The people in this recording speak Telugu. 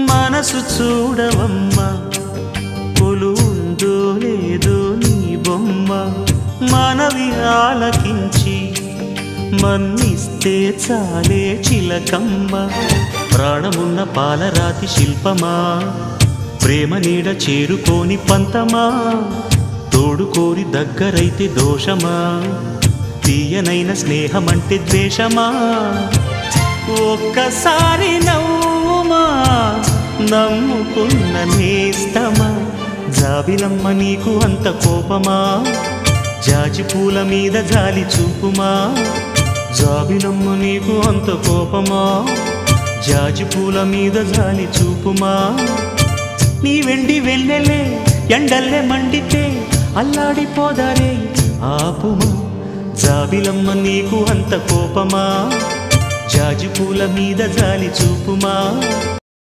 మనసు చూడవమ్మా కొలువుందో లేదో నీ బొమ్మ మనవి ఆలకించి మన్నిస్తే చాలే చిలకమ్మ ప్రాణమున్న పాలరాతి శిల్పమా ప్రేమ నీడ చేరుకోని పంతమా తోడుకోరి దగ్గరైతే దోషమా తీయనైన స్నేహమంటే ద్వేషమా ఒక్కసారి నవ్వుమా నమ్ముకున్న నేస్తమా జాబిలమ్మ నీకు అంత కోపమా జాజి పూల మీద జాలి చూపుమా జాబిలమ్మ నీకు అంత కోపమా జాజి పూల మీద జాలి చూపుమా నీ వెండి వెన్నెలే ఎండల్లే మండితే అల్లాడిపోదారే ఆపుమా జాబిలమ్మ నీకు అంత కోపమా జాజి పూల మీద జాలి చూపుమా